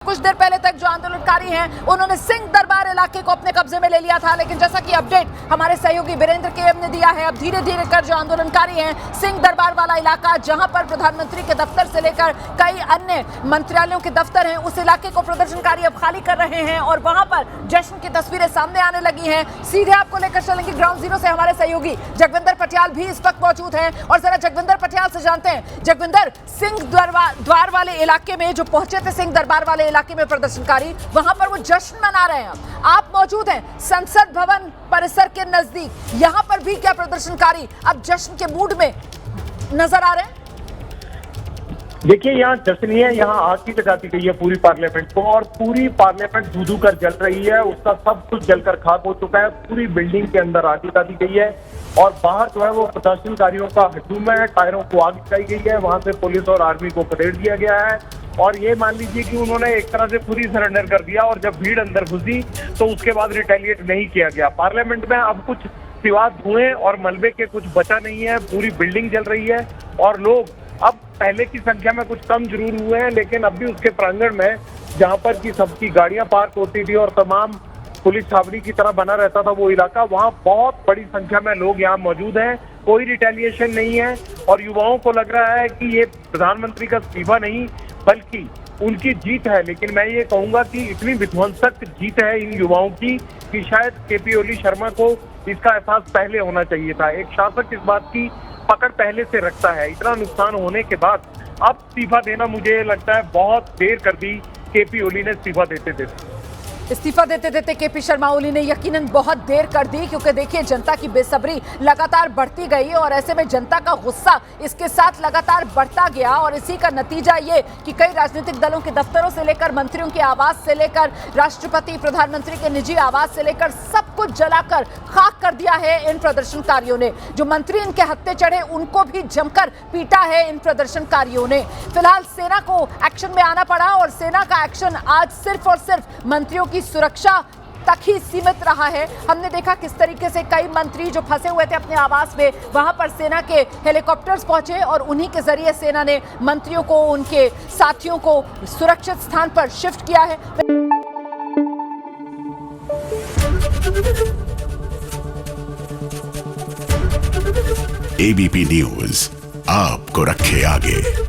कुछ देर पहले तक जो आंदोलनकारी हैं उन्होंने सिंह दरबार इलाके को अपने कब्जे में ले लिया था, लेकिन जैसा कि अपडेट हमारे सहयोगी वीरेंद्र के ने दिया है, अब धीरे धीरे कर जो आंदोलनकारी हैं सिंह दरबार वाला इलाका जहां पर प्रधानमंत्री के दफ्तर से लेकर कई अन्य मंत्रालयों के दफ्तर हैं, उस इलाके को प्रदर्शनकारी अब खाली कर रहे हैं और वहां पर जश्न की तस्वीरें सामने आने लगी हैं। सीधे आपको लेकर चलेंगे ग्राउंड जीरो से हमारे सहयोगी जगविंदर पटियाल भी इस वक्त मौजूद हैं और जरा जगविंदर पटियाल से जानते हैं। जगविंदर, सिंह द्वार वाले इलाके में जो पहुंचे थे सिंह दरबार वाले इलाके में प्रदर्शनकारी, वहां पर वो जश्न मना रहे हैं। आप मौजूद हैं संसद भवन परिसर के नजदीक, यहां पर भी क्या प्रदर्शनकारी अब जश्न के मूड में नजर आ रहे हैं? देखिए, यहाँ जश्न ही है, यहाँ आग की लगाती गई है पूरी पार्लियामेंट को और पूरी पार्लियामेंट धू कर जल रही है। उसका सब कुछ जलकर खाक हो चुका है। पूरी बिल्डिंग के अंदर आग लगा दी गई है और बाहर जो है वो प्रदर्शनकारियों का हजूम है। टायरों को आग लगाई गई है, वहां से पुलिस और आर्मी को खदेड़ दिया गया है और ये मान लीजिए कि उन्होंने एक तरह से खुद ही सरेंडर कर दिया और जब भीड़ अंदर घुसी तो उसके बाद रिटेलिएट नहीं किया गया। पार्लियामेंट में अब कुछ सिवा धुएं और मलबे के कुछ बचा नहीं है। पूरी बिल्डिंग जल रही है और लोग अब पहले की संख्या में कुछ कम जरूर हुए हैं, लेकिन अब भी उसके प्रांगण में जहां पर की सबकी गाड़ियां पार्क होती थी और तमाम पुलिस छावनी की तरह बना रहता था वो इलाका, वहां बहुत बड़ी संख्या में लोग यहाँ मौजूद हैं। कोई रिटेलिएशन नहीं है और युवाओं को लग रहा है कि ये प्रधानमंत्री का इस्तीफा नहीं बल्कि उनकी जीत है। लेकिन मैं ये कहूंगा कि इतनी विध्वंसक जीत है इन युवाओं की कि शायद केपी ओली शर्मा को इसका एहसास पहले होना चाहिए था। एक शासक इस बात की पकड़ पहले से रखता है। इतना नुकसान होने के बाद अब इस्तीफा देना, मुझे लगता है बहुत देर कर दी केपी ओली ने इस्तीफा देते देते केपी शर्मा ओली ने यकीनन बहुत देर कर दी, क्योंकि देखिए जनता की बेसब्री लगातार बढ़ती गई और ऐसे में जनता का गुस्सा इसके साथ लगातार बढ़ता गया और इसी का नतीजा ये कि कई राजनीतिक दलों के दफ्तरों से लेकर मंत्रियों के आवास से लेकर राष्ट्रपति प्रधानमंत्री के निजी आवास से लेकर सब कुछ जलाकर खाक कर दिया है इन प्रदर्शनकारियों ने। जो मंत्री इनके हत्थे चढ़े उनको भी जमकर पीटा है इन प्रदर्शनकारियों ने। फिलहाल सेना को एक्शन में आना पड़ा और सेना का एक्शन आज सिर्फ और सिर्फ मंत्रियों की सुरक्षा तक ही सीमित रहा है। हमने देखा किस तरीके से कई मंत्री जो फंसे हुए थे अपने आवास में, वहां पर सेना के हेलीकॉप्टर्स पहुंचे और उन्हीं के जरिए सेना ने मंत्रियों को, उनके साथियों को सुरक्षित स्थान पर शिफ्ट किया है। एबीपी न्यूज आपको रखे आगे।